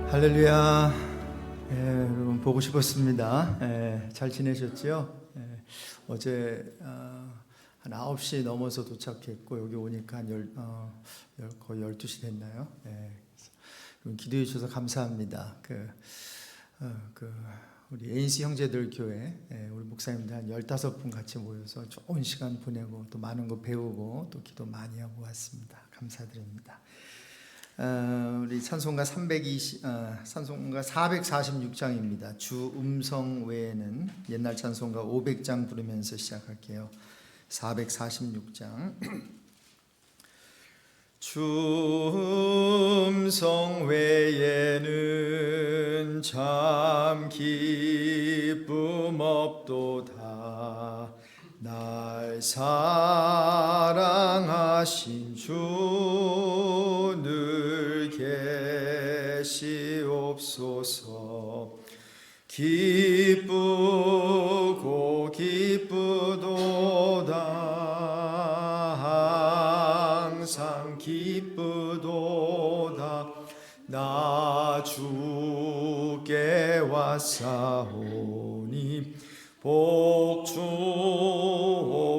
할렐루야. 여러분 보고 싶었습니다. 잘 지내셨죠? 어제 한 9시 넘어서 도착했고 여기 오니까 거의 12시 됐나요? 기도해 주셔서 감사합니다. 우리 ANC 형제들 교회 우리 목사님들 한 15분 같이 모여서 좋은 시간 보내고 또 많은 거 배우고 또 기도 많이 하고 왔습니다. 감사드립니다. 우리 찬송가 446장입니다. 주 음성 외에는 옛날 찬송가 500장 부르면서 시작할게요. 446장. 주 음성 외에는 참 기쁨 없도다. 날 사랑하신 주 늘 계시옵소서. 기쁘고 기쁘도다. 항상 기쁘도다. 나 주께 왔사오니 복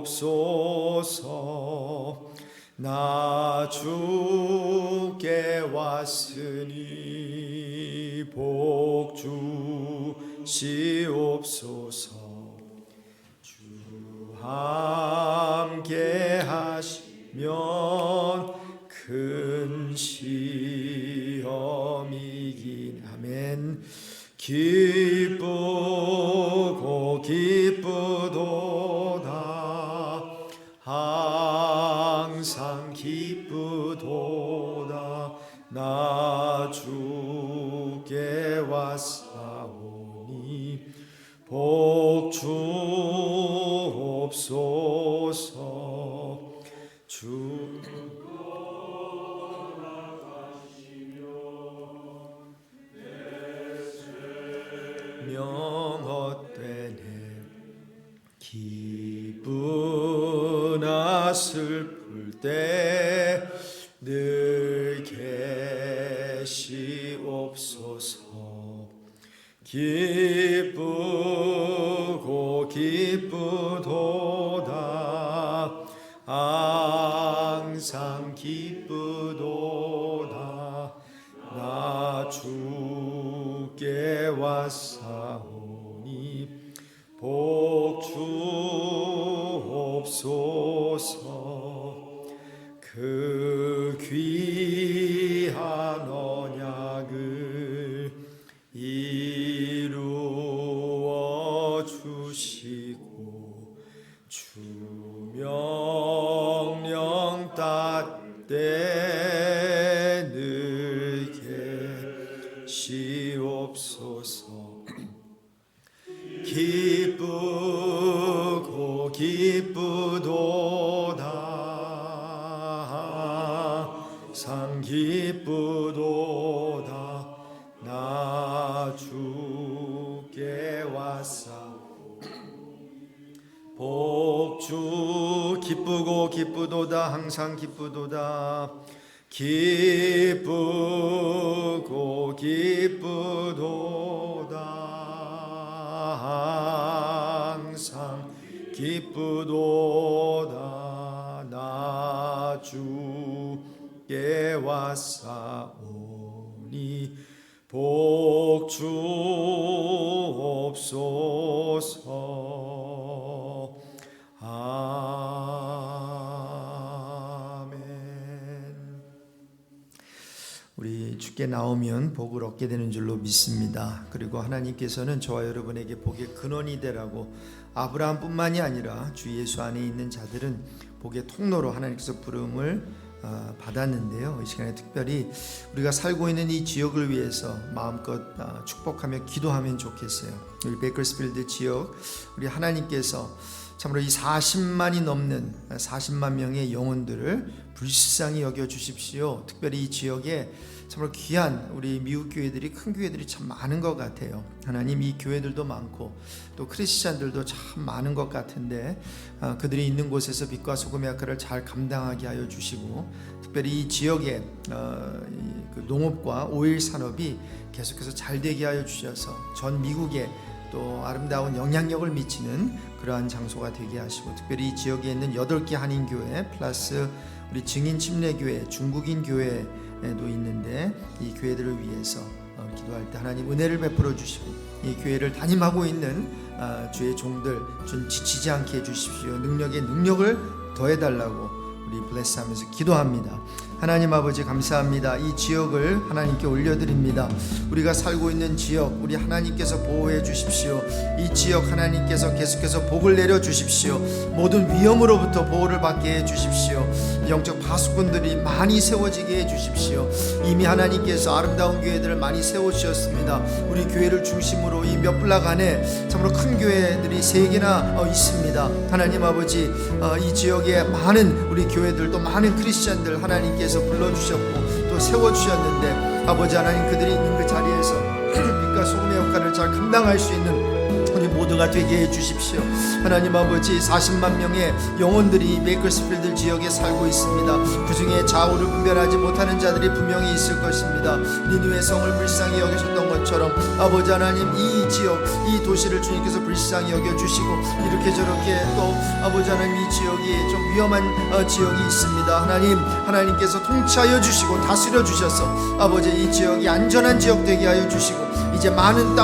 주옵소서. 나 주께 왔으니 복 주시옵소서. 주 함께 하시면 큰 시험이긴. 아멘. 기쁘고 기쁘도다. 항상 기쁘도다. 나 주께 왔사오니 복 주옵소서. 주 명헛되네. 기쁘나 슬플 때 늘 계시옵소서. 기쁘고 기쁘도다. 항상 기쁘도다. 나 주께 왔사오니 복 주옵소서. 그 귀한 언약을 이루어 주시고 주 명령 따를 때 늘 계시옵소서. 기쁘고 기쁘도다. 항상 기쁘도다. 나 주께 왔사오. 복주 기쁘고 기쁘도다. 항상 기쁘도다. 기쁘고 기쁘도다. 항상 기쁘도다. 나 주께 왔사오니 복 주옵소서. 아멘. 우리 주께 나오면 복을 얻게 되는 줄로 믿습니다. 그리고 하나님께서는 저와 여러분에게 복의 근원이 되라고 아브라함뿐만이 아니라 주 예수 안에 있는 자들은 복의 통로로 하나님께서 부름을 받았는데요. 이 시간에 특별히 우리가 살고 있는 이 지역을 위해서 마음껏 축복하며 기도하면 좋겠어요. 우리 베이커스필드 지역, 우리 하나님께서 참으로 이 40만이 넘는 40만 명의 영혼들을 불쌍히 여겨 주십시오. 특별히 이 지역에 참으로 귀한 우리 미국 교회들이, 큰 교회들이 참 많은 것 같아요. 하나님, 이 교회들도 많고 또 크리스찬들도 참 많은 것 같은데 그들이 있는 곳에서 빛과 소금의 역할을 잘 감당하게 하여 주시고, 특별히 이 지역에 그 그 농업과 오일 산업이 계속해서 잘 되게 하여 주셔서 전 미국에 또 아름다운 영향력을 미치는 그러한 장소가 되게 하시고, 특별히 이 지역에 있는 8개 한인교회 플러스 우리 증인 침례교회, 중국인 교회도 있는데 이 교회들을 위해서 기도할 때 하나님 은혜를 베풀어 주시고, 이 교회를 담임하고 있는 주의 종들 좀 지치지 않게 해주십시오. 능력에 능력을 더해달라고 우리 블레스하면서 기도합니다. 하나님 아버지 감사합니다. 이 지역을 하나님께 올려드립니다. 우리가 살고 있는 지역 우리 하나님께서 보호해 주십시오. 이 지역 하나님께서 계속해서 복을 내려 주십시오. 모든 위험으로부터 보호를 받게 해 주십시오. 영적 파수꾼들이 많이 세워지게 해 주십시오. 이미 하나님께서 아름다운 교회들을 많이 세워주셨습니다. 우리 교회를 중심으로 이 몇 블락 안에 참으로 큰 교회들이 3개나 있습니다. 하나님 아버지 이 지역에 많은 우리 교회들 또 많은 크리스찬들 하나님께서 불러주셨고 또 세워주셨는데, 아버지 하나님 그들이 있는 그 자리에서 빛과 소금의 역할을 잘 감당할 수 있는 우리 모두가 되게 해주십시오. 하나님 아버지 40만 명의 영혼들이 베이커스필드 지역에 살고 있습니다. 그 중에 좌우를 분별하지 못하는 자들이 분명히 있을 것입니다. 니느웨 성을 불쌍히 여기셨던 것처럼 아버지 하나님 이 지역 이 도시를 주님께서 불쌍히 여겨주시고, 이렇게 저렇게 또 아버지 하나님 이 지역이 좀 위험한 지역이 있습니다. 하나님께서 통치하여 주시고 다스려 주셔서 아버지 이 지역이 안전한 지역 되게 하여 주시고, 이제 많은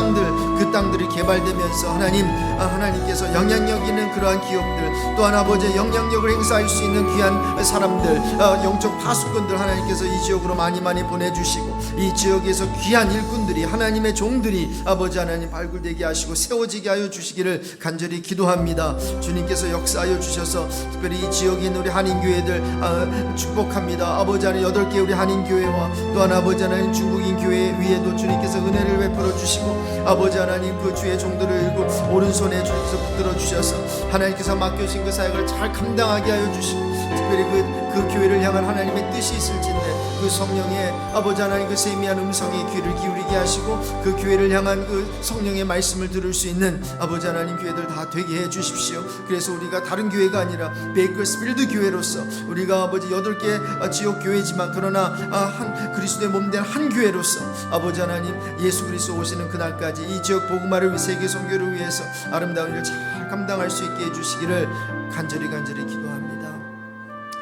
그 땅들이 개발되면서 하나님께서 영향력 있는 그러한 기업들, 또한 아버지 영향력을 행사할 수 있는 귀한 사람들, 영적 파수꾼들 하나님께서 이 지역으로 많이 보내주시고, 이 지역에서 귀한 일꾼들이 하나님의 종들이 아버지 하나님 발굴되게 하시고 세워지게 하여 주시기를 간절히 기도합니다. 주님께서 역사하여 주셔서 특별히 이 지역에 있는 우리 한인교회들 축복합니다. 아버지 하나님 8개 우리 한인교회와 또한 아버지 하나님 중국인 교회 위에도 주님께서 은혜를 베풀어 주시고, 아버지 하나님 그 주의 종들을 오른손에 주님께서 붙들어 주셔서 하나님께서 맡겨주신 그 사역을 잘 감당하게 하여 주시고, 특별히 그 교회를 향한 하나님의 뜻이 있을진데 그 성령의 아버지 하나님 그 세미한 음성에 귀를 기울이게 하시고, 그 교회를 향한 그 성령의 말씀을 들을 수 있는 아버지 하나님 교회들 다 되게 해 주십시오. 그래서 우리가 다른 교회가 아니라 베이커스필드 교회로서 우리가 아버지 8개 지역 교회지만 그러나 한 그리스도의 몸된 한 교회로서 아버지 하나님 예수 그리스도 오시는 그날까지 이 지역 복음화를 위해 세계 선교를 위해서 아름다운 일을 잘 감당할 수 있게 해주시기를 간절히 기도합니다.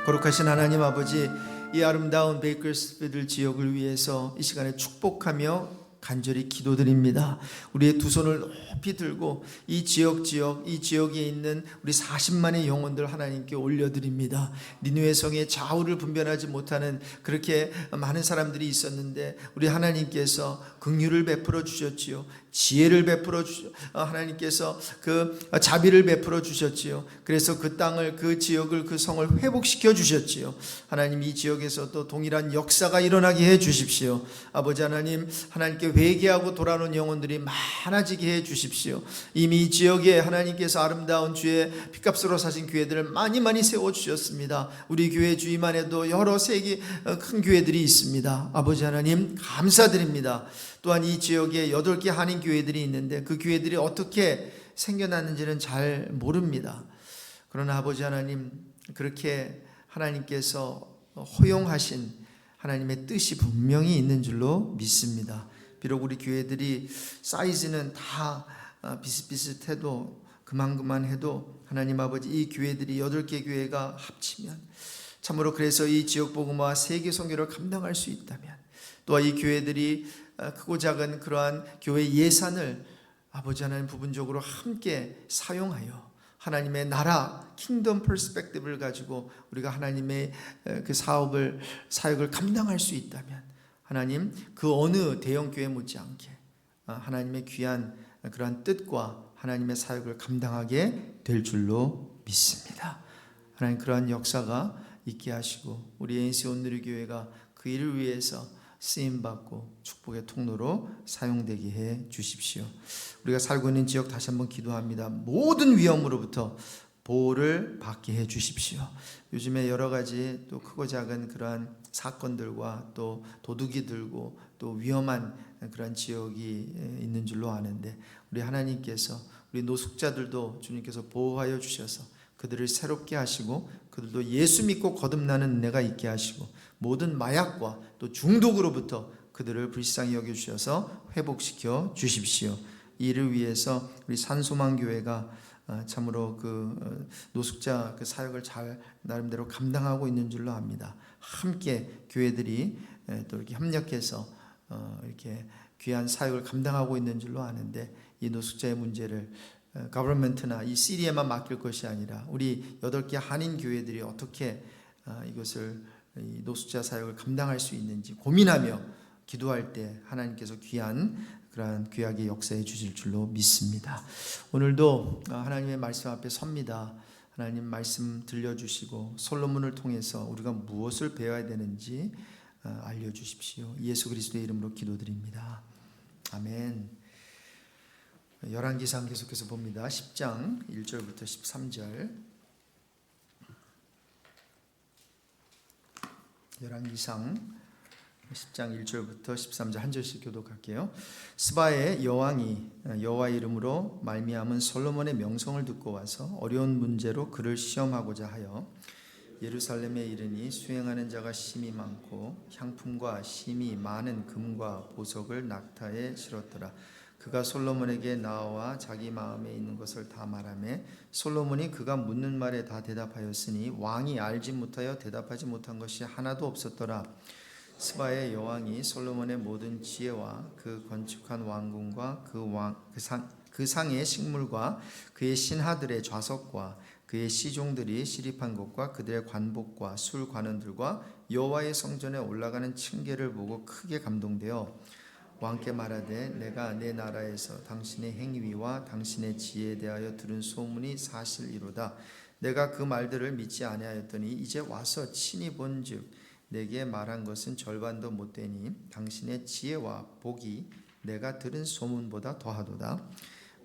거룩하신 하나님 아버지, 이 아름다운 베이커스필드 지역을 위해서 이 시간에 축복하며 간절히 기도드립니다. 우리의 두 손을 높이 들고 이 지역에 있는 우리 40만의 영혼들 하나님께 올려드립니다. 니느웨 성의 좌우를 분별하지 못하는 그렇게 많은 사람들이 있었는데 우리 하나님께서 긍휼을 베풀어 주셨지요. 지혜를 베풀어 주셨, 하나님께서 그 자비를 베풀어 주셨지요. 그래서 그 땅을, 그 지역을, 그 성을 회복시켜 주셨지요. 하나님 이 지역에서도 동일한 역사가 일어나게 해 주십시오. 아버지 하나님, 하나님께 회개하고 돌아오는 영혼들이 많아지게 해 주십시오. 이미 이 지역에 하나님께서 아름다운 주의 핏값으로 사신 교회들을 많이 세워 주셨습니다. 우리 교회 주위만 해도 여러 세계 큰 교회들이 있습니다. 아버지 하나님 감사드립니다. 또한 이 지역에 8개 한인 교회들이 있는데 그 교회들이 어떻게 생겨났는지는 잘 모릅니다. 그러나 아버지 하나님, 그렇게 하나님께서 허용하신 하나님의 뜻이 분명히 있는 줄로 믿습니다. 비록 우리 교회들이 사이즈는 다 비슷비슷해도 그만해도 하나님 아버지, 이 교회들이 8개 교회가 합치면 참으로 그래서 이 지역 복음화 세계 선교를 감당할 수 있다면, 또한 이 교회들이 크고 작은 그러한 교회 예산을 아버지 하나님 부분적으로 함께 사용하여 하나님의 나라 킹덤 퍼스펙티브를 가지고 우리가 하나님의 그 사역을 감당할 수 있다면, 하나님 그 어느 대형 교회 못지않게 하나님의 귀한 그러한 뜻과 하나님의 사역을 감당하게 될 줄로 믿습니다. 하나님 그러한 역사가 있게 하시고 우리 ANC 온누리교회가 그 일을 위해서 쓰임받고 축복의 통로로 사용되게 해 주십시오. 우리가 살고 있는 지역 다시 한번 기도합니다. 모든 위험으로부터 보호를 받게 해 주십시오. 요즘에 여러 가지 또 크고 작은 그러한 사건들과 또 도둑이 들고 또 위험한 그런 지역이 있는 줄로 아는데, 우리 하나님께서 우리 노숙자들도 주님께서 보호하여 주셔서 그들을 새롭게 하시고 그들도 예수 믿고 거듭나는 은혜가 있게 하시고 모든 마약과 또 중독으로부터 그들을 불쌍히 여겨주셔서 회복시켜 주십시오. 이를 위해서 우리 산소망교회가 참으로 노숙자 사역을 잘 나름대로 감당하고 있는 줄로 압니다. 함께 교회들이 또 이렇게 협력해서 이렇게 귀한 사역을 감당하고 있는 줄로 아는데, 이 노숙자의 문제를 가버먼트나 이 시리에만 맡길 것이 아니라 우리 8개 한인 교회들이 어떻게 이것을 이 노숙자 사역을 감당할 수 있는지 고민하며 기도할 때 하나님께서 귀한 그러한 귀하게 역사해 주실 줄로 믿습니다. 오늘도 하나님의 말씀 앞에 섭니다. 하나님 말씀 들려주시고 솔로몬을 통해서 우리가 무엇을 배워야 되는지 알려주십시오. 예수 그리스도의 이름으로 기도드립니다. 아멘. 열왕기상 계속해서 봅니다. 10장 1절부터 13절. 열왕기상 10장 1절부터 13절 한 절씩 교독할게요. 스바의 여왕이 여호와 이름으로 말미암은 솔로몬의 명성을 듣고 와서 어려운 문제로 그를 시험하고자 하여 예루살렘에 이르니 수행하는 자가 심히 많고 향품과 심히 많은 금과 보석을 낙타에 실었더라. 그가 솔로몬에게 나와 자기 마음에 있는 것을 다 말하며 솔로몬이 그가 묻는 말에 다 대답하였으니 왕이 알지 못하여 대답하지 못한 것이 하나도 없었더라. 스바의 여왕이 솔로몬의 모든 지혜와 그 건축한 왕궁과 그 상의 식물과 그의 신하들의 좌석과 그의 시종들이 시립한 곳과 그들의 관복과 술 관원들과 여호와의 성전에 올라가는 층계를 보고 크게 감동되어 왕께 말하되 내가 내 나라에서 당신의 행위와 당신의 지혜에 대하여 들은 소문이 사실이로다. 내가 그 말들을 믿지 아니하였더니 이제 와서 친히 본즉 내게 말한 것은 절반도 못되니 당신의 지혜와 복이 내가 들은 소문보다 더하도다.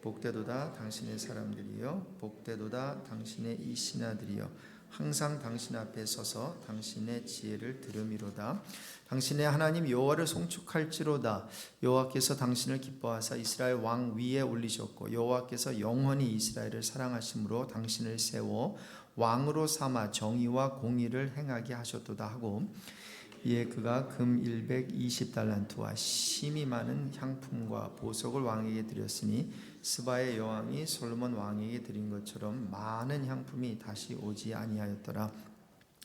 복되도다 당신의 사람들이여, 복되도다 당신의 이 신하들이여, 항상 당신 앞에 서서 당신의 지혜를 들음이로다. 당신의 하나님 여호와를 송축할지로다. 여호와께서 당신을 기뻐하사 이스라엘 왕 위에 올리셨고 여호와께서 영원히 이스라엘을 사랑하심으로 당신을 세워 왕으로 삼아 정의와 공의를 행하게 하셨도다 하고, 이에 그가 금 120달란트와 심히 많은 향품과 보석을 왕에게 드렸으니 스바의 여왕이 솔로몬 왕에게 드린 것처럼 많은 향품이 다시 오지 아니하였더라.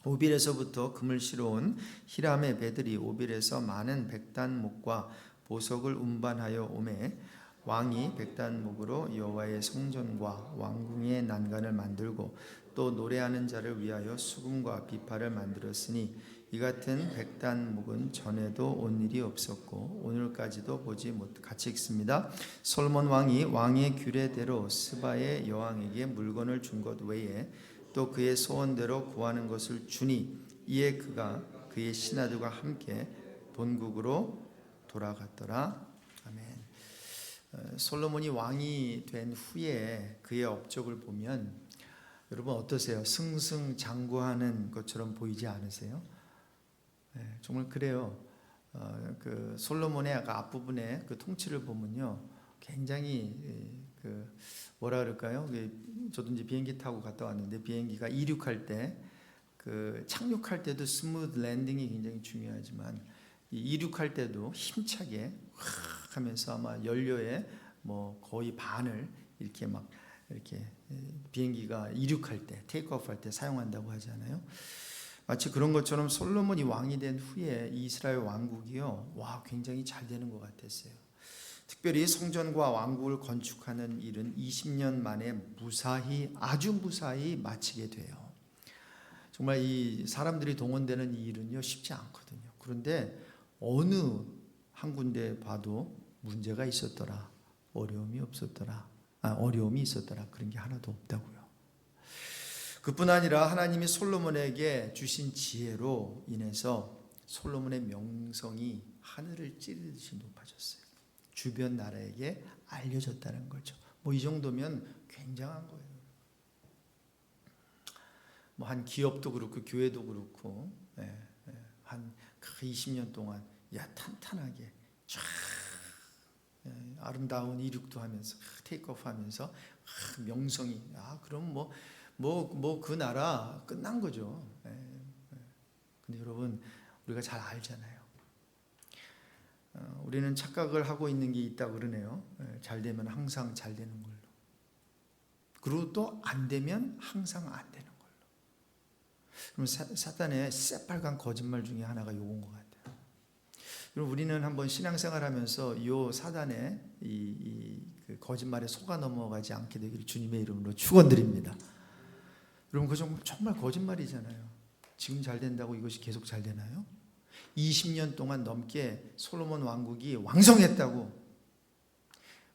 오빌에서부터 금을 실어온 히람의 배들이 오빌에서 많은 백단목과 보석을 운반하여 오매 왕이 백단목으로 여호와의 성전과 왕궁의 난간을 만들고 또 노래하는 자를 위하여 수금과 비파를 만들었으니 이 같은 백단목은 전에도 온 일이 없었고 오늘까지도 보지 못. 같이 읽습니다. 솔로몬 왕이 왕의 규례대로 스바의 여왕에게 물건을 준 것 외에 또 그의 소원대로 구하는 것을 주니 이에 그가 그의 신하들과 함께 본국으로 돌아갔더라. 아멘. 솔로몬이 왕이 된 후에 그의 업적을 보면 여러분 어떠세요? 승승장구하는 것처럼 보이지 않으세요? 네, 정말 그래요. 그 솔로몬의 아까 앞부분에 그 통치를 보면요, 굉장히 뭐라 그럴까요? 저도 이제 비행기 타고 갔다 왔는데 비행기가 이륙할 때 그 착륙할 때도 스무드 랜딩이 굉장히 중요하지만 이 이륙할 때도 힘차게 확 하면서 아마 연료의 뭐 거의 반을 이렇게 막 이렇게 비행기가 이륙할 때 테이크오프 할 때 사용한다고 하잖아요. 마치 그런 것처럼 솔로몬이 왕이 된 후에 이스라엘 왕국이요, 와 굉장히 잘 되는 것 같았어요. 특별히 성전과 왕국을 건축하는 일은 20년 만에 아주 무사히 마치게 돼요. 정말 이 사람들이 동원되는 이 일은요 쉽지 않거든요. 그런데 어느 한 군데 봐도 문제가 있었더라, 어려움이 있었더라 그런 게 하나도 없다고요. 그뿐 아니라 하나님이 솔로몬에게 주신 지혜로 인해서 솔로몬의 명성이 하늘을 찌르듯이 높아졌어요. 주변 나라에게 알려졌다는 거죠. 뭐 이 정도면 굉장한 거예요. 뭐 한 기업도 그렇고 교회도 그렇고 한 20년 동안 탄탄하게 쫙 아름다운 이륙도 하면서 테이크오프 하면서 명성이 그럼 뭐 뭐 그 나라 끝난 거죠. 근데 여러분, 우리가 잘 알잖아요. 우리는 착각을 하고 있는 게 있다고 그러네요. 잘 되면 항상 잘 되는 걸로. 그리고 또 안 되면 항상 안 되는 걸로. 그럼 사탄의 새빨간 거짓말 중에 하나가 요건 것 같아요. 그럼 우리는 한번 신앙생활하면서 요 사단의 그 거짓말에 속아 넘어가지 않게 되기를 주님의 이름으로 축원드립니다. 여러분, 그 정말 거짓말이잖아요. 지금 잘 된다고 이것이 계속 잘 되나요? 20년 동안 넘게 솔로몬 왕국이 왕성했다고.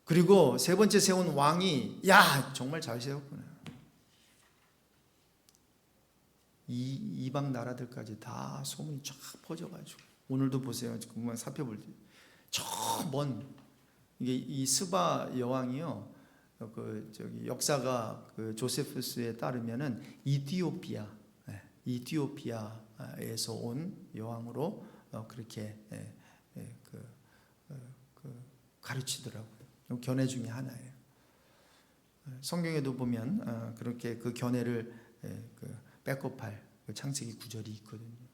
그리고 세 번째 세운 왕이 야 정말 잘 세웠구나. 이방 나라들까지 다 소문이 쫙 퍼져가지고 오늘도 보세요. 그만 살펴볼 때 저 먼 이게 이 스바 여왕이요. 역사가 조세푸스에 따르면은 이디오피아에서 온 여왕으로 그렇게 가르치더라고요. 견해 중에 하나예요. 성경에도 보면 그렇게 그 견해를 백업할 창세기 구절이 있거든요.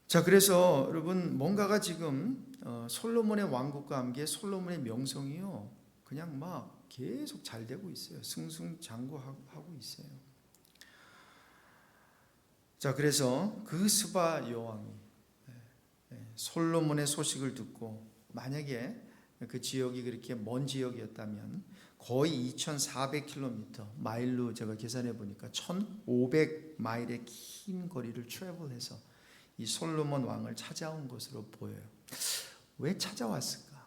자, 그래서 여러분, 뭔가가 지금 솔로몬의 왕국과 함께 솔로몬의 명성이요 그냥 막 계속 잘 되고 있어요. 승승장구하고 있어요. 자, 그래서 그 스바 여왕이 솔로몬의 소식을 듣고, 만약에 그 지역이 그렇게 먼 지역이었다면 거의 2,400km 마일로 제가 계산해 보니까 1,500마일의 긴 거리를 트래블해서 이 솔로몬 왕을 찾아온 것으로 보여요. 왜 찾아왔을까?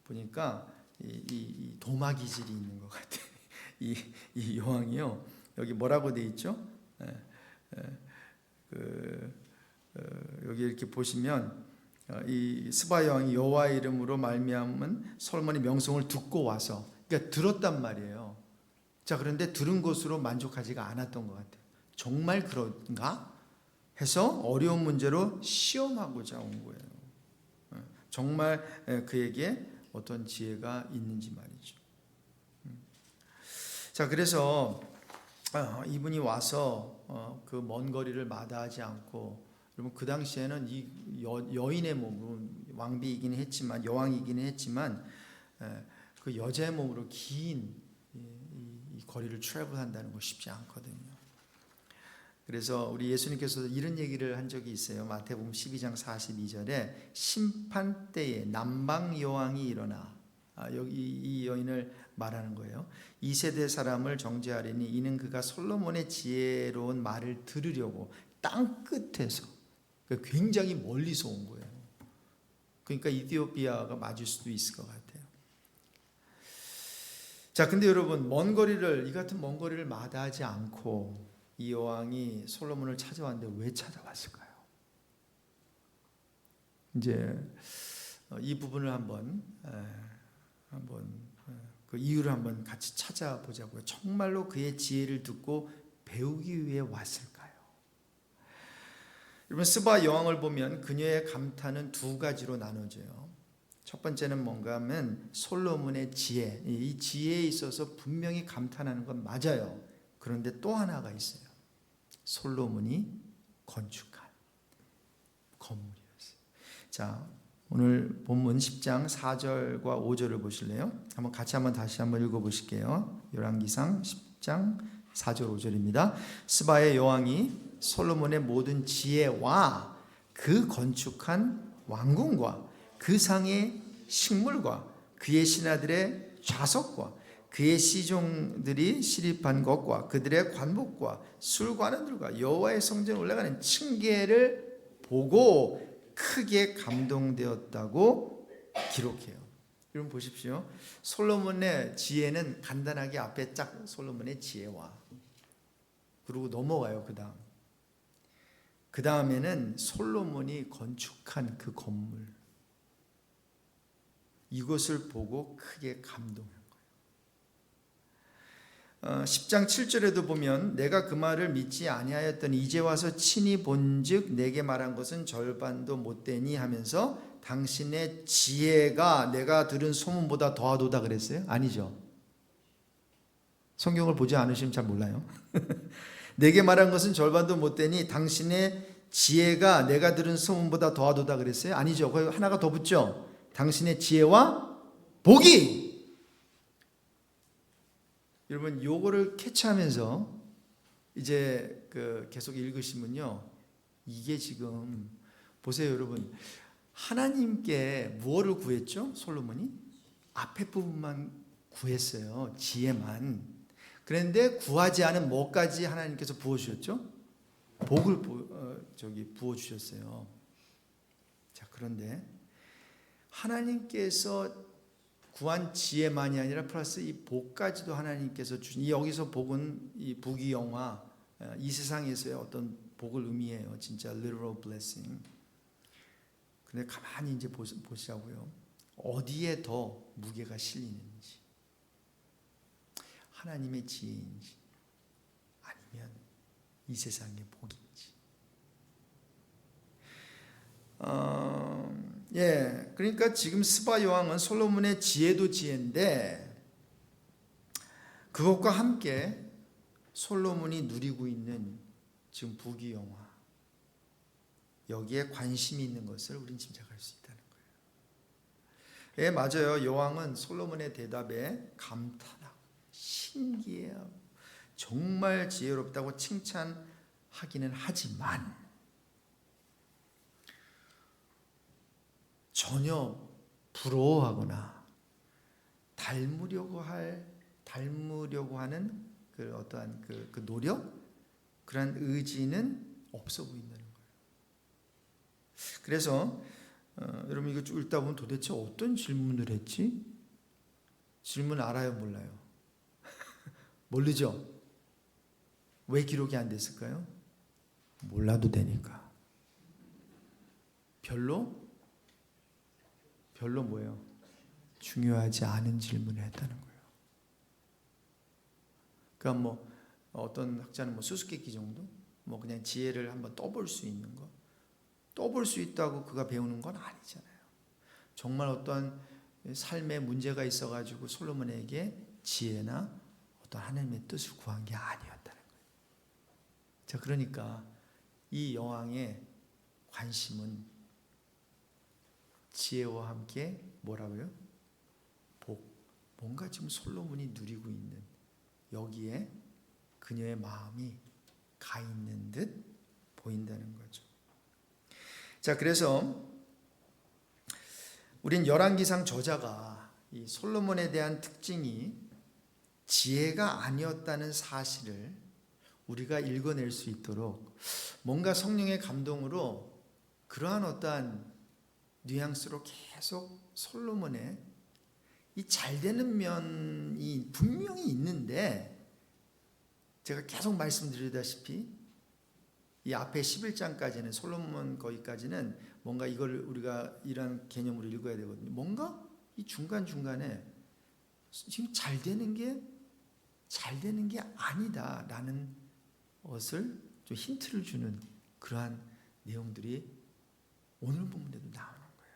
보니까 이 도마 기질이 있는 것 같아요. 이 여왕이요, 여기 뭐라고 돼 있죠? 여기 이렇게 보시면 이 스바 여왕이 여호와의 이름으로 말미암은 솔로몬의 명성을 듣고 와서, 그러니까 들었단 말이에요. 자, 그런데 들은 것으로 만족하지가 않았던 것 같아요. 정말 그런가 해서 어려운 문제로 시험하고자 온 거예요. 정말 그에게 어떤 지혜가 있는지 말이죠. 자, 그래서 이분이 와서 그 먼 거리를 마다하지 않고, 여러분, 그 당시에는 이 여인의 몸으로, 왕비이긴 했지만 여왕이기는 했지만 그 여자의 몸으로 긴 이 거리를 트래블한다는 거 쉽지 않거든요. 그래서 우리 예수님께서 이런 얘기를 한 적이 있어요. 마태복음 12장 42절에 심판 때에 남방 여왕이 일어나, 여기 이 여인을 말하는 거예요. 이 세대 사람을 정죄하리니 이는 그가 솔로몬의 지혜로운 말을 들으려고 땅 끝에서, 굉장히 멀리서 온 거예요. 그러니까 이디오피아가 맞을 수도 있을 것 같아요. 자, 근데 여러분, 이 같은 먼 거리를 마다하지 않고 이 여왕이 솔로몬을 찾아왔는데 왜 찾아왔을까요? 이제 이 부분을 한번 그 이유를 한번 같이 찾아보자고요. 정말로 그의 지혜를 듣고 배우기 위해 왔을까요? 여러분, 스바 여왕을 보면 그녀의 감탄은 두 가지로 나눠져요. 첫 번째는 뭔가 하면 솔로몬의 지혜, 이 지혜에 있어서 분명히 감탄하는 건 맞아요. 그런데 또 하나가 있어요. 솔로몬이 건축한 건물이었어요. 자, 오늘 본문 10장 4절과 5절을 보실래요? 다시 한번 읽어보실게요. 열왕기상 10장 4절 5절입니다. 스바의 여왕이 솔로몬의 모든 지혜와 그 건축한 왕궁과 그 상의 식물과 그의 신하들의 좌석과 그의 시종들이 시립한 것과 그들의 관복과 술관원들과 여호와의 성전에 올라가는 층계를 보고 크게 감동되었다고 기록해요. 여러분 보십시오. 솔로몬의 지혜는 간단하게 앞에 짝 솔로몬의 지혜와, 그리고 넘어가요. 그 다음에는 솔로몬이 건축한 그 건물, 이것을 보고 크게 감동한 거예요. 10장 7절에도 보면 내가 그 말을 믿지 아니하였더니 이제 와서 친히 본즉 내게 말한 것은 절반도 못되니 하면서 당신의 지혜가 내가 들은 소문보다 더하도다 그랬어요? 아니죠. 성경을 보지 않으시면 잘 몰라요. 내게 말한 것은 절반도 못 되니 당신의 지혜가 내가 들은 소문보다 더하도다 그랬어요? 아니죠. 거기 하나가 더 붙죠. 당신의 지혜와 복이. 여러분 요거를 캐치하면서 이제 계속 읽으시면요, 이게 지금 보세요. 여러분, 하나님께 무엇을 구했죠? 솔로몬이 앞에 부분만 구했어요. 지혜만. 그런데 구하지 않은 뭐까지 하나님께서 부어주셨죠? 복을 부어주셨어요. 자, 그런데 하나님께서 구한 지혜만이 아니라 플러스 이 복까지도 하나님께서 주신, 여기서 복은 이 부귀영화, 이 세상에서의 어떤 복을 의미해요. 진짜 literal blessing. 근데 가만히 이제 보시자고요. 어디에 더 무게가 실리는지, 하나님의 지혜인지 아니면 이 세상의 복인지. 그러니까 지금 스바 여왕은 솔로몬의 지혜도 지혜인데 그것과 함께 솔로몬이 누리고 있는 지금 부귀영화, 여기에 관심이 있는 것을 우리는 짐작할 수 있다는 거예요. 맞아요. 여왕은 솔로몬의 대답에 감탄하고 신기해하고 정말 지혜롭다고 칭찬하기는 하지만 전혀 부러워하거나 닮으려고 하는 그 어떠한 그 노력, 그런 의지는 없어 보인다는 거예요. 그래서 여러분 이거 쭉 읽다 보면 도대체 어떤 질문을 했지? 질문 알아요, 몰라요? 모르죠? 왜 기록이 안 됐을까요? 몰라도 되니까. 별로 뭐예요? 중요하지 않은 질문을 했다는 거예요. 그러니까 뭐 어떤 학자는 뭐 수수께끼 정도, 뭐 그냥 지혜를 한번 떠볼 수 있는 거, 떠볼 수 있다고 그가 배우는 건 아니잖아요. 정말 어떤 삶에 문제가 있어가지고 솔로몬에게 지혜나 어떤 하나님의 뜻을 구한 게 아니었다는 거예요. 자, 그러니까 이 여왕의 관심은 지혜와 함께 뭐라고요? 복. 뭔가 지금 솔로몬이 누리고 있는 여기에 그녀의 마음이 가 있는 듯 보인다는 거죠. 자, 그래서 우린 열왕기상 저자가 이 솔로몬에 대한 특징이 지혜가 아니었다는 사실을 우리가 읽어낼 수 있도록 뭔가 성령의 감동으로 그러한 어떠한 뉘앙스로 계속 솔로몬의 이 잘되는 면이 분명히 있는데, 제가 계속 말씀드리다시피 이 앞에 11장까지는 솔로몬 거기까지는 뭔가 이걸 우리가 이런 개념으로 읽어야 되거든요. 뭔가 이 중간중간에 지금 잘되는 게 아니다라는 것을 좀 힌트를 주는 그러한 내용들이 오늘 본문에도 나오는 거예요.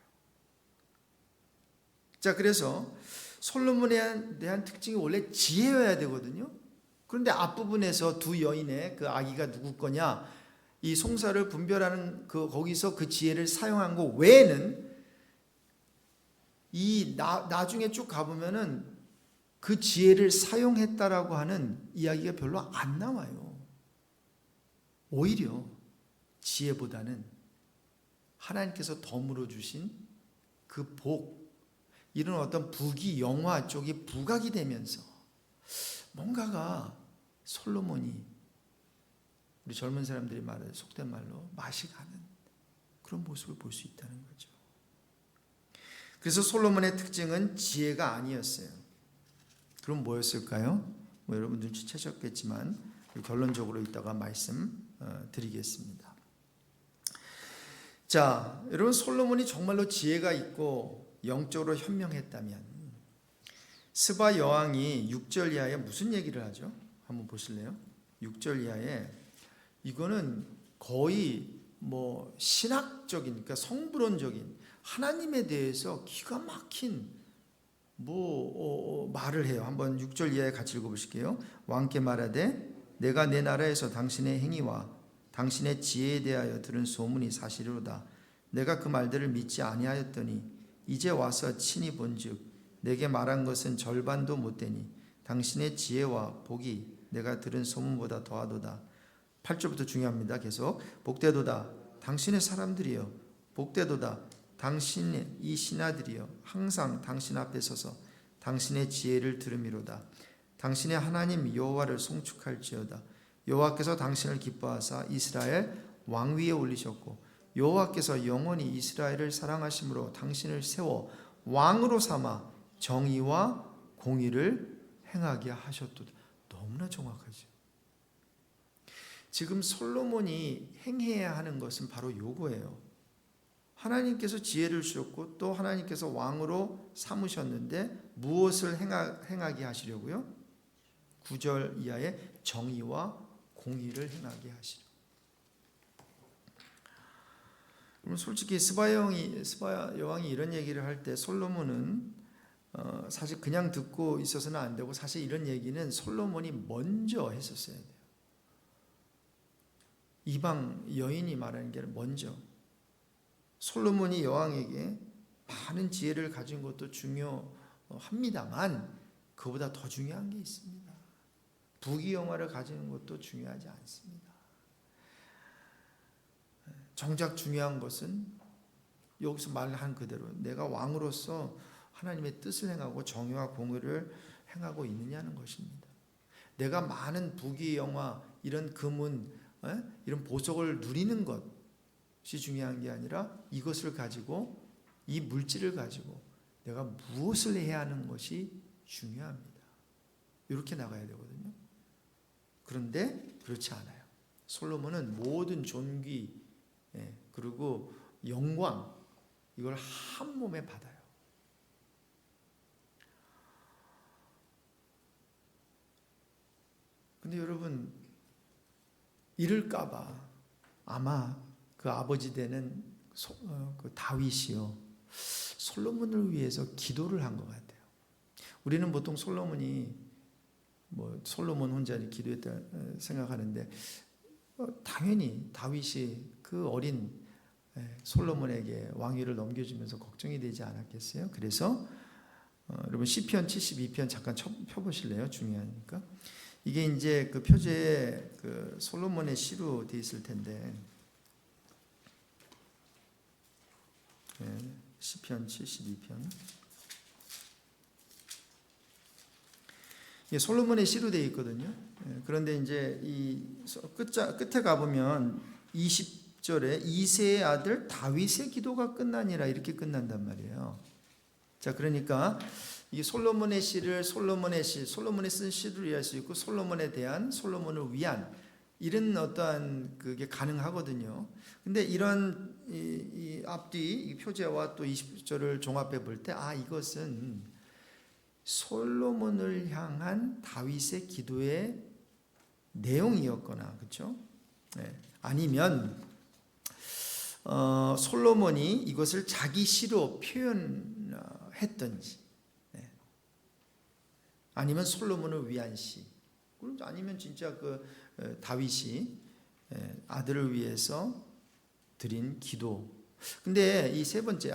자, 그래서 솔로몬에 대한 특징이 원래 지혜여야 되거든요. 그런데 앞부분에서 두 여인의 그 아기가 누구 거냐, 이 송사를 분별하는 거기서 그 지혜를 사용한 거 외에는 이 나중에 쭉 가보면은 그 지혜를 사용했다라고 하는 이야기가 별로 안 나와요. 오히려 지혜보다는 하나님께서 덤으로 주신 그 복, 이런 어떤 부귀영화 쪽이 부각이 되면서 뭔가가 솔로몬이, 우리 젊은 사람들이 말해 속된 말로 맛이 가는 그런 모습을 볼 수 있다는 거죠. 그래서 솔로몬의 특징은 지혜가 아니었어요. 그럼 뭐였을까요? 뭐 여러분 눈치채셨겠지만 결론적으로 이따가 말씀 드리겠습니다. 자, 여러분 솔로몬이 정말로 지혜가 있고 영적으로 현명했다면 스바 여왕이 6절 이하에 무슨 얘기를 하죠? 한번 보실래요? 6절 이하에 이거는 거의 뭐 신학적인, 그러니까 성불론적인 하나님에 대해서 기가 막힌 말을 해요. 한번 6절 이하에 같이 읽어보실게요. 왕께 말하되 내가 내 나라에서 당신의 행위와 당신의 지혜에 대하여 들은 소문이 사실이로다. 내가 그 말들을 믿지 아니하였더니 이제 와서 친히 본즉 내게 말한 것은 절반도 못되니 당신의 지혜와 복이 내가 들은 소문보다 더하도다. 8절부터 중요합니다. 계속 복되도다 당신의 사람들이여, 복되도다 당신의 이 신하들이여, 항상 당신 앞에 서서 당신의 지혜를 들음이로다. 당신의 하나님 여호와를 송축할지어다. 여호와께서 당신을 기뻐하사 이스라엘 왕 위에 올리셨고 여호와께서 영원히 이스라엘을 사랑하심으로 당신을 세워 왕으로 삼아 정의와 공의를 행하게 하셨도다. 너무나 정확하죠. 지금 솔로몬이 행해야 하는 것은 바로 요거예요. 하나님께서 지혜를 주셨고 또 하나님께서 왕으로 삼으셨는데 무엇을 행하게 하시려고요? 9절 이하에 정의와 공의를 행하게 하시려. 그럼 솔직히 스바 여왕이 이런 얘기를 할 때 솔로몬은 사실 그냥 듣고 있어서는 안 되고, 사실 이런 얘기는 솔로몬이 먼저 했었어야 돼요. 이방 여인이 말하는 게 먼저. 솔로몬이 여왕에게 많은 지혜를 가진 것도 중요합니다만 그보다 더 중요한 게 있습니다. 부귀영화를 가지는 것도 중요하지 않습니다. 정작 중요한 것은 여기서 말한 그대로 내가 왕으로서 하나님의 뜻을 행하고 정의와 공의를 행하고 있느냐는 것입니다. 내가 많은 부귀영화, 이런 금은, 이런 보석을 누리는 것이 중요한 게 아니라 이것을 가지고, 이 물질을 가지고 내가 무엇을 해야 하는 것이 중요합니다. 이렇게 나가야 되거든요. 그런데 그렇지 않아요. 솔로몬은 모든 존귀 그리고 영광, 이걸 한 몸에 받아요. 근데 여러분, 이럴까봐 아마 그 아버지 되는 그 다윗이요, 솔로몬을 위해서 기도를 한 것 같아요. 우리는 보통 솔로몬이 솔로몬 혼자 기도했다 생각하는데 당연히 다윗이 그 어린 솔로몬에게 왕위를 넘겨주면서 걱정이 되지 않았겠어요? 그래서 여러분 시편 72편 잠깐 펴보실래요? 중요하니까. 이게 이제 그 표제에 그 솔로몬의 시로 돼 있을 텐데, 시편 72편. 이게 솔로몬의 시로 되어 있거든요. 그런데 이제 이 끝에 가보면 20절에 이새의 아들 다윗의 기도가 끝나니라, 이렇게 끝난단 말이에요. 자, 그러니까 이 솔로몬의 시를 솔로몬이 쓴 시를 이해할 수 있고, 솔로몬에 대한, 솔로몬을 위한, 이런 어떠한 그게 가능하거든요. 근데 이런 이 앞뒤 이 표제와 또 20절을 종합해 볼 때, 이것은 솔로몬을 향한 다윗의 기도의 내용이었거나, 그렇죠? 아니면 솔로몬이 이것을 자기 시로 표현했던지, 아니면 솔로몬을 위한 시, 아니면 진짜 그 다윗이 아들을 위해서 드린 기도. 근데 이 세 번째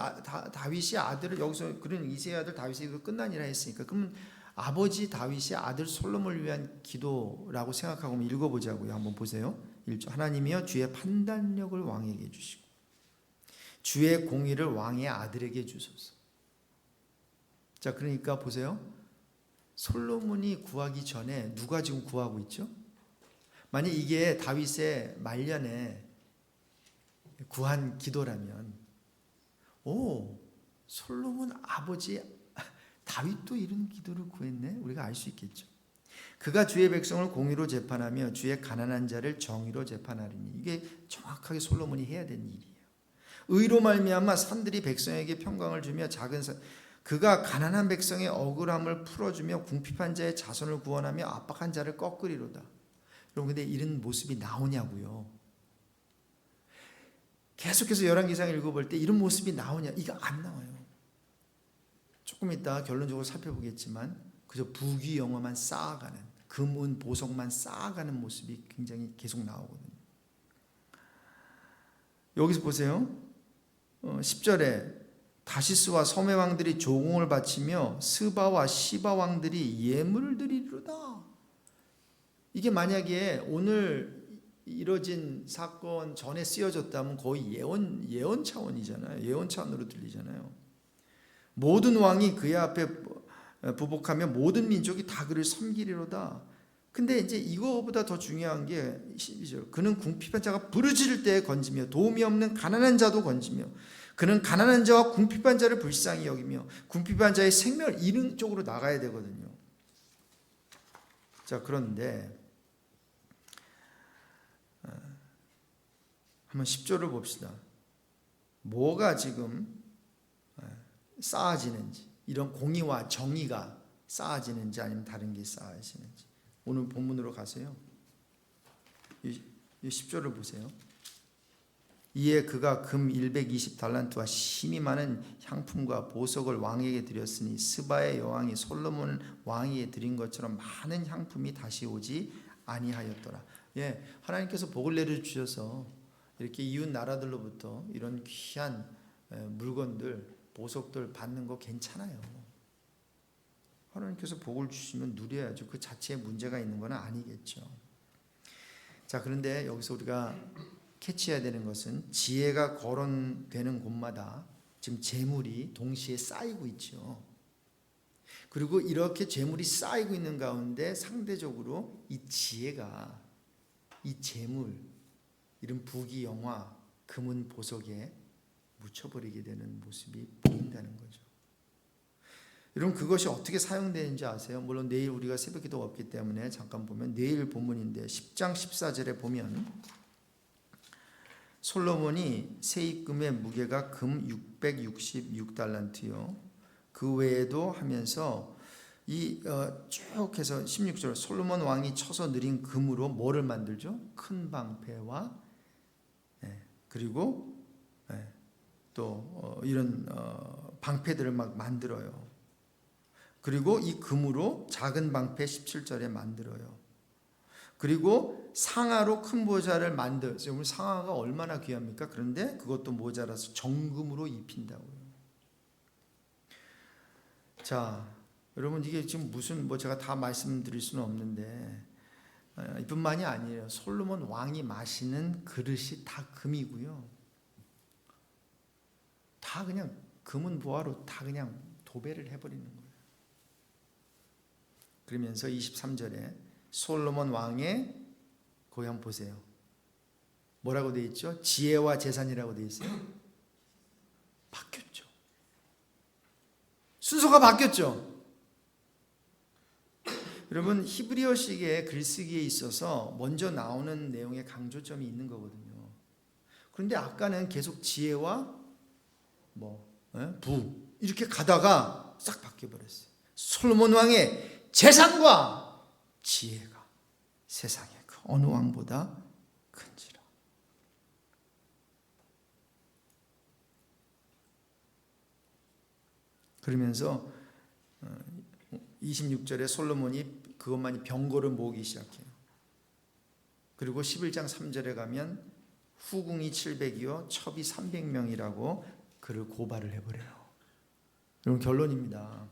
다윗이 아들을, 여기서 그런 이새의 아들 다윗이 끝나니라 했으니까, 그러면 아버지 다윗이 아들 솔로몬을 위한 기도라고 생각하고 한번 읽어보자고요. 한번 보세요. 1절. 하나님이여 주의 판단력을 왕에게 주시고 주의 공의를 왕의 아들에게 주소서. 자, 그러니까 보세요. 솔로몬이 구하기 전에 누가 지금 구하고 있죠? 만약 이게 다윗의 말년에 구한 기도라면, 솔로몬 아버지 다윗도 이런 기도를 구했네, 우리가 알 수 있겠죠. 그가 주의 백성을 공의로 재판하며 주의 가난한 자를 정의로 재판하리니. 이게 정확하게 솔로몬이 해야 되는 일이에요. 의로 말미암아 산들이 백성에게 평강을 주며 그가 가난한 백성의 억울함을 풀어주며 궁핍한 자의 자손을 구원하며 압박한 자를 꺾으리로다. 여러분, 근데 이런 모습이 나오냐고요. 계속해서 열왕기상 읽어볼 때 이런 모습이 나오냐? 이거 안 나와요. 조금 이따 결론적으로 살펴보겠지만 그저 부귀영화만 쌓아가는, 금은 보석만 쌓아가는 모습이 굉장히 계속 나오거든요. 여기서 보세요. 10절에 다시스와 서메 왕들이 조공을 바치며 스바와 시바 왕들이 예물을 드리리로다. 이게 만약에 오늘 이뤄진 사건 전에 쓰여졌다면 거의 예언 차원이잖아요. 예언 차원으로 들리잖아요. 모든 왕이 그의 앞에 부복하며 모든 민족이 다 그를 섬기리로다. 근데 이제 이거보다 더 중요한 게 12절. 그는 궁핍한 자가 부르짖을 때에 건지며 도움이 없는 가난한 자도 건지며 그는 가난한 자와 궁핍한 자를 불쌍히 여기며 궁핍한 자의 생명을 잃은 쪽으로 나가야 되거든요. 자, 그런데 한번 10절을 봅시다. 뭐가 지금 쌓아지는지, 이런 공의와 정의가 쌓아지는지 아니면 다른 게 쌓아지는지. 오늘 본문으로 가세요. 이 10절을 보세요. 이에 그가 금 120달란트와 심이 많은 향품과 보석을 왕에게 드렸으니 스바의 여왕이 솔로몬 왕에게 드린 것처럼 많은 향품이 다시 오지 아니하였더라. 예, 하나님께서 복을 내려주셔서 이렇게 이웃 나라들로부터 이런 귀한 물건들, 보석들 받는 거 괜찮아요. 하나님께서 복을 주시면 누려야죠. 그 자체에 문제가 있는 건 아니겠죠. 자, 그런데 여기서 우리가 캐치해야 되는 것은 지혜가 거론되는 곳마다 지금 재물이 동시에 쌓이고 있죠. 그리고 이렇게 재물이 쌓이고 있는 가운데 상대적으로 이 지혜가, 이 재물, 이런 부귀영화, 금은 보석에 묻혀버리게 되는 모습이 보인다는 거죠. 여러분, 그것이 어떻게 사용되는지 아세요? 물론 내일 우리가 새벽기도가 없기 때문에 잠깐 보면, 내일 본문인데 10장 14절에 보면 솔로몬이 세입금의 무게가 금 666달란트요. 그 외에도 하면서 쭉 해서 16절, 솔로몬 왕이 쳐서 느린 금으로 뭐를 만들죠? 큰 방패와 그리고 또 이런 방패들을 막 만들어요. 그리고 이 금으로 작은 방패 17절에 만들어요. 그리고 상아로 큰 모자를 만들어요. 상아가 얼마나 귀합니까? 그런데 그것도 모자라서 정금으로 입힌다고요. 자, 여러분, 이게 지금 무슨 제가 다 말씀드릴 수는 없는데 이뿐만이 아니에요. 솔로몬 왕이 마시는 그릇이 다 금이고요. 다 그냥 금은 보화로 다 그냥 도배를 해버리는 거예요. 그러면서 23절에 솔로몬 왕의, 거기 한번 보세요. 뭐라고 되어 있죠? 지혜와 재산이라고 되어 있어요. 바뀌었죠. 순서가 바뀌었죠. 여러분, 히브리어식의 글쓰기에 있어서 먼저 나오는 내용에 강조점이 있는 거거든요. 그런데 아까는 계속 지혜와 부 이렇게 가다가 싹 바뀌어버렸어요. 솔로몬 왕의 재산과 지혜가 세상에 그 어느 왕보다 큰지라. 그러면서 26절에 솔로몬이 그것만이 병거를 모으기 시작해요. 그리고 11장 3절에 가면 후궁이 700이요 첩이 300명이라고 그를 고발을 해버려요. 여러분, 결론입니다.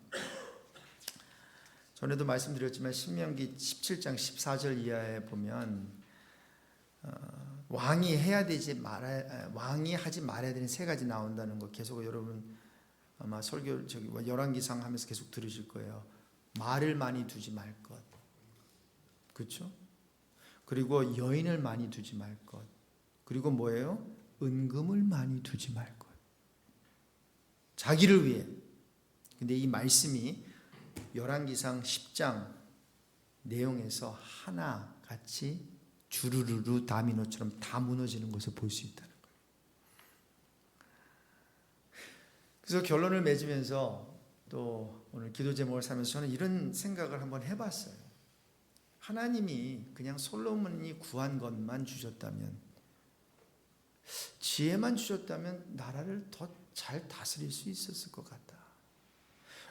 전에도 말씀드렸지만 신명기 17장 14절 이하에 보면 왕이 하지 말아야 되는 세 가지 나온다는 거 계속 여러분 아마 설교 열왕기상 하면서 계속 들으실 거예요. 말을 많이 두지 말 것. 그렇죠? 그리고 여인을 많이 두지 말 것. 그리고 뭐예요? 은금을 많이 두지 말 것. 자기를 위해. 근데 이 말씀이 열왕기상 10장 내용에서 하나같이 주르르르 다미노처럼 다 무너지는 것을 볼 수 있다는 거예요. 그래서 결론을 맺으면서 또 오늘 기도 제목을 삼면서 저는 이런 생각을 한번 해봤어요. 하나님이 그냥 솔로몬이 구한 것만 주셨다면, 지혜만 주셨다면 나라를 더 잘 다스릴 수 있었을 것 같다.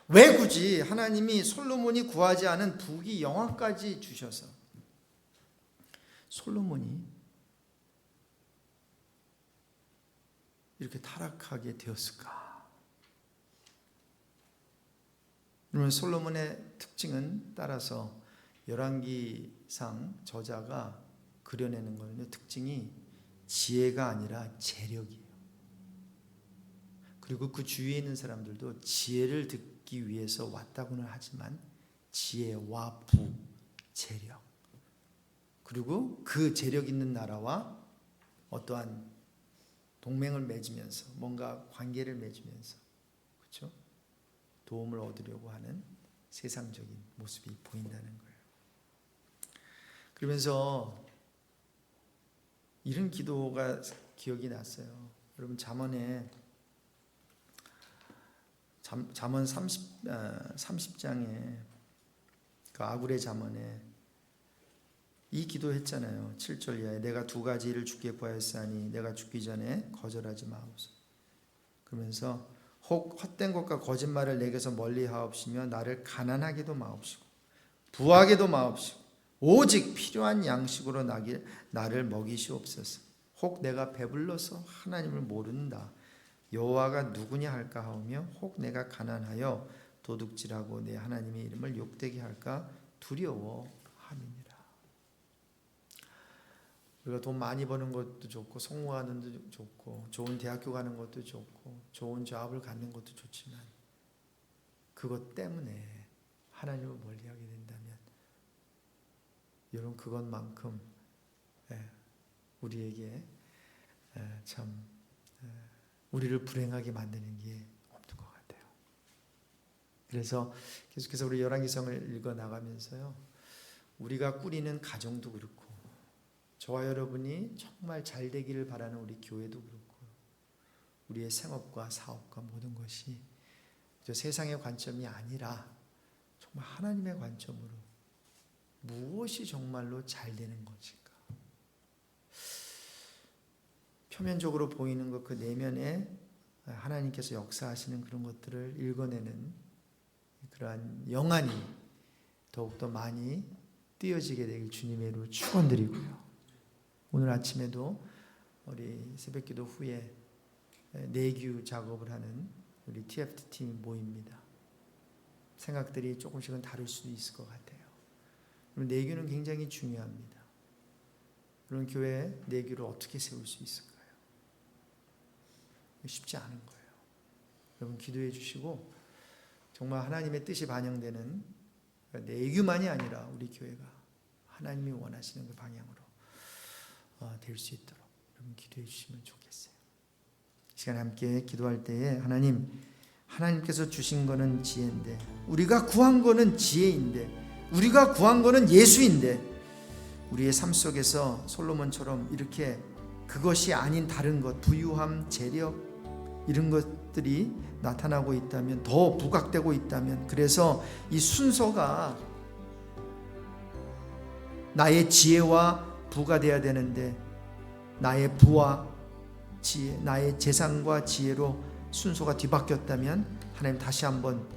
왜 굳이 하나님이 솔로몬이 구하지 않은 부귀 영화까지 주셔서 솔로몬이 이렇게 타락하게 되었을까? 그러면 솔로몬의 특징은 따라서 열왕기상 저자가 그려내는 거는요, 특징이 지혜가 아니라 재력이에요. 그리고 그 주위에 있는 사람들도 지혜를 듣기 위해서 왔다고는 하지만 지혜와 부, 재력, 그리고 그 재력 있는 나라와 어떠한 동맹을 맺으면서 뭔가 관계를 맺으면서, 그렇죠? 도움을 얻으려고 하는 세상적인 모습이 보인다는 거예요. 그러면서 이런 기도가 기억이 났어요. 여러분 잠언에 잠언 30장에 그 아굴의 잠언에 이 기도했잖아요. 7절 이하에 내가 두 가지 일을 주께 구하였사니 내가 죽기 전에 거절하지 마옵소서. 그러면서 혹 헛된 것과 거짓말을 내게서 멀리하옵시며 나를 가난하게도 마옵시고 부하게도 마옵시고 오직 필요한 양식으로 나를 먹이시옵소서. 혹 내가 배불러서 하나님을 모른다 여호와가 누구냐 할까 하오며 혹 내가 가난하여 도둑질하고 내 하나님의 이름을 욕되게 할까 두려워함이니라. 우리가 돈 많이 버는 것도 좋고 성공하는 것도 좋고 좋은 대학교 가는 것도 좋고 좋은 잡을 갖는 것도 좋지만 그것 때문에 하나님을 멀리하게 된다면 여러분 그것만큼 우리에게 참 우리를 불행하게 만드는 게 없는 것 같아요. 그래서 계속해서 우리 열왕기성을 읽어 나가면서요, 우리가 꾸리는 가정도 그렇고 저와 여러분이 정말 잘 되기를 바라는 우리 교회도 그렇고 우리의 생업과 사업과 모든 것이 세상의 관점이 아니라 정말 하나님의 관점으로 무엇이 정말로 잘 되는 것인가. 표면적으로 보이는 것 그 내면에 하나님께서 역사하시는 그런 것들을 읽어내는 그러한 영안이 더욱더 많이 띄어지게 되길 주님의 이름으로 축원드리고요. 오늘 아침에도 우리 새벽기도 후에 내규 작업을 하는 우리 TFT 팀이 모입니다. 생각들이 조금씩은 다를 수도 있을 것 같아요. 내규는 굉장히 중요합니다. 그런 교회 내규를 어떻게 세울 수 있을까요? 쉽지 않은 거예요. 여러분 기도해 주시고 정말 하나님의 뜻이 반영되는 내규만이 아니라 우리 교회가 하나님이 원하시는 그 방향으로 될 수 있도록 여러분 기도해 주시면 좋겠어요. 이 시간에 함께 기도할 때에 하나님께서 주신 거는 지혜인데 우리가 구한 거는 지혜인데 우리가 구한 거는 예수인데 우리의 삶 속에서 솔로몬처럼 이렇게 그것이 아닌 다른 것, 부유함, 재력 이런 것들이 나타나고 있다면, 더 부각되고 있다면, 그래서 이 순서가 나의 지혜와 부가 돼야 되는데 나의 부와 지혜, 나의 재산과 지혜로 순서가 뒤바뀌었다면 하나님 다시 한번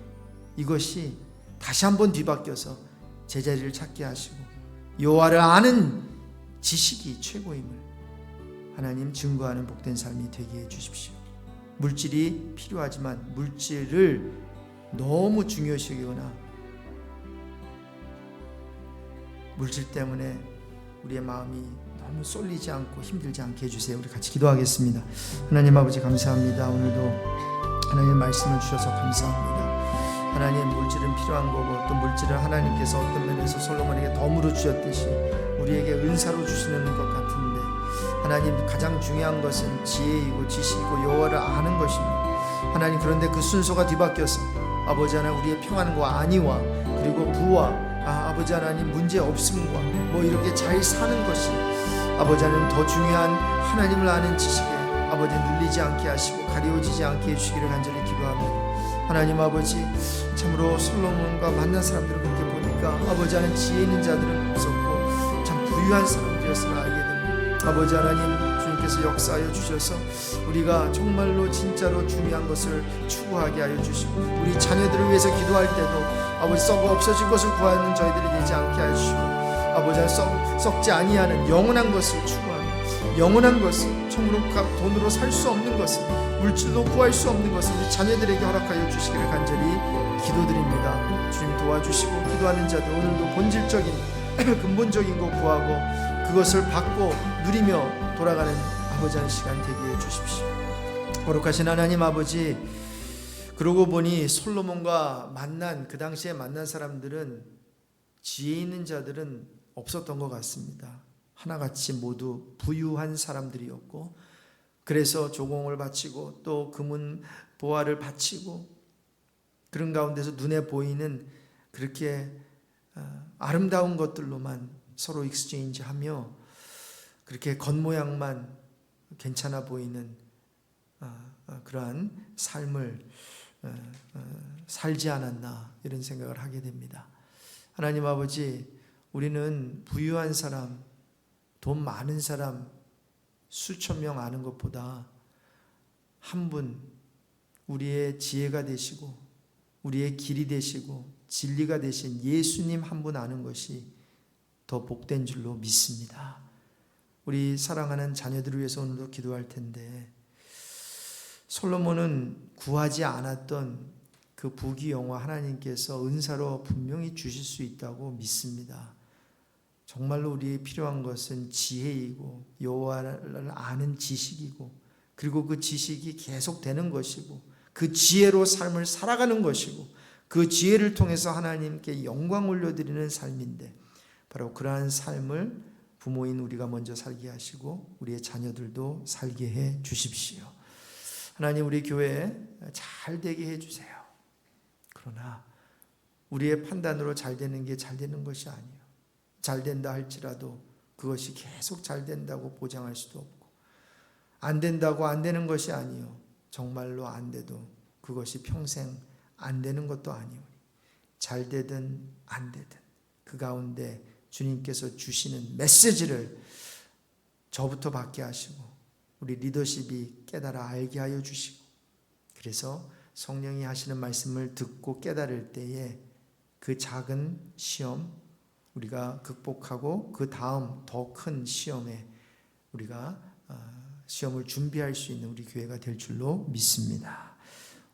이것이 다시 한번 뒤바뀌어서 제자리를 찾게 하시고 여호와를 아는 지식이 최고임을 하나님 증거하는 복된 삶이 되게 해 주십시오. 물질이 필요하지만 물질을 너무 중요시 여기거나 물질 때문에 우리의 마음이 너무 쏠리지 않고 힘들지 않게 해주세요. 우리 같이 기도하겠습니다. 하나님 아버지 감사합니다. 오늘도 하나님의 말씀을 주셔서 감사합니다. 하나님 물질은 필요한 거고 또 물질을 하나님께서 어떤 면에서 솔로몬에게 덤으로 주셨듯이 우리에게 은사로 주시는 것 같은데 하나님 가장 중요한 것은 지혜이고 지식이고 여호와를 아는 것입니다. 하나님 그런데 그 순서가 뒤바뀌어서 아버지 하나님 우리의 평안과 안위와 그리고 부와 아버지 하나님 문제 없음과 뭐 이렇게 잘 사는 것이 아버지 하나님 더 중요한 하나님을 아는 지식에 아버지 눌리지 않게 하시고 가려지지 않게 해주시기를 간절히 기도하며 하나님 아버지 참으로 솔로몬과 만난 사람들을 그렇게 보니까 아버지 하나님 지혜 있는 자들은 없었고 참 부유한 사람들이었음을 알게 됩니다. 아버지 하나님 주님께서 하나님께서 역사하여 주셔서 우리가 정말로 진짜로 중요한 것을 추구하게 하여 주시고, 우리 자녀들을 위해서 기도할 때도 아버지 썩어 없어질 것을 구하는 저희들이 되지 않게 하여 주시고, 아버지 썩지 아니하는 영원한 것을 추구하는, 영원한 것을, 정으로 돈으로 살 수 없는 것을, 물질로 구할 수 없는 것을 우리 자녀들에게 허락하여 주시기를 간절히 기도드립니다. 주님 도와주시고, 기도하는 자들 오늘도 본질적인 근본적인 것 구하고 그것을 받고 누리며 돌아가는 아버지 한 시간 되게 해 주십시오. 거룩하신 하나님 아버지, 그러고 보니 솔로몬과 그 당시에 만난 사람들은, 지혜 있는 자들은 없었던 것 같습니다. 하나같이 모두 부유한 사람들이었고, 그래서 조공을 바치고 또 금은 보화를 바치고, 그런 가운데서 눈에 보이는 그렇게 아름다운 것들로만 서로 익스체인지하며 그렇게 겉모양만 괜찮아 보이는 그러한 삶을 살지 않았나, 이런 생각을 하게 됩니다. 하나님 아버지, 우리는 부유한 사람, 돈 많은 사람 수천 명 아는 것보다 한 분, 우리의 지혜가 되시고 우리의 길이 되시고 진리가 되신 예수님 한 분 아는 것이 더 복된 줄로 믿습니다. 우리 사랑하는 자녀들을 위해서 오늘도 기도할 텐데, 솔로몬은 구하지 않았던 그 부귀영화 하나님께서 은사로 분명히 주실 수 있다고 믿습니다. 정말로 우리의 필요한 것은 지혜이고 여호와를 아는 지식이고, 그리고 그 지식이 계속되는 것이고, 그 지혜로 삶을 살아가는 것이고, 그 지혜를 통해서 하나님께 영광 올려드리는 삶인데, 바로 그러한 삶을 부모인 우리가 먼저 살게 하시고 우리의 자녀들도 살게 해 주십시오. 하나님, 우리 교회 잘 되게 해 주세요. 그러나 우리의 판단으로 잘 되는 게 잘 되는 것이 아니에요. 잘 된다 할지라도 그것이 계속 잘 된다고 보장할 수도 없고, 안 된다고 안 되는 것이 아니요, 정말로 안 돼도 그것이 평생 안 되는 것도 아니오니, 잘 되든 안 되든 그 가운데 주님께서 주시는 메시지를 저부터 받게 하시고 우리 리더십이 깨달아 알게 하여 주시고, 그래서 성령이 하시는 말씀을 듣고 깨달을 때에 그 작은 시험 우리가 극복하고 그 다음 더 큰 시험에 우리가 시험을 준비할 수 있는 우리 교회가 될 줄로 믿습니다.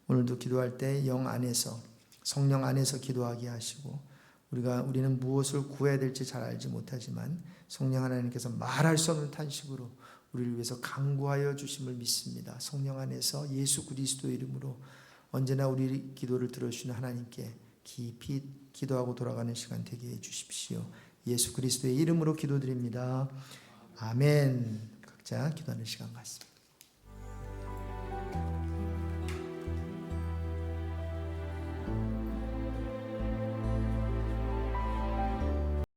오늘도 기도할 때 영 안에서, 성령 안에서 기도하게 하시고, 우리는 무엇을 구해야 될지 잘 알지 못하지만 성령 하나님께서 말할 수 없는 탄식으로 우리를 위해서 간구하여 주심을 믿습니다. 성령 안에서 예수 그리스도의 이름으로 언제나 우리 기도를 들어주시는 하나님께 깊이 기도하고 돌아가는 시간 되게 해 주십시오. 예수 그리스도의 이름으로 기도드립니다. 아멘. 각자 기도하는 시간 같습니다.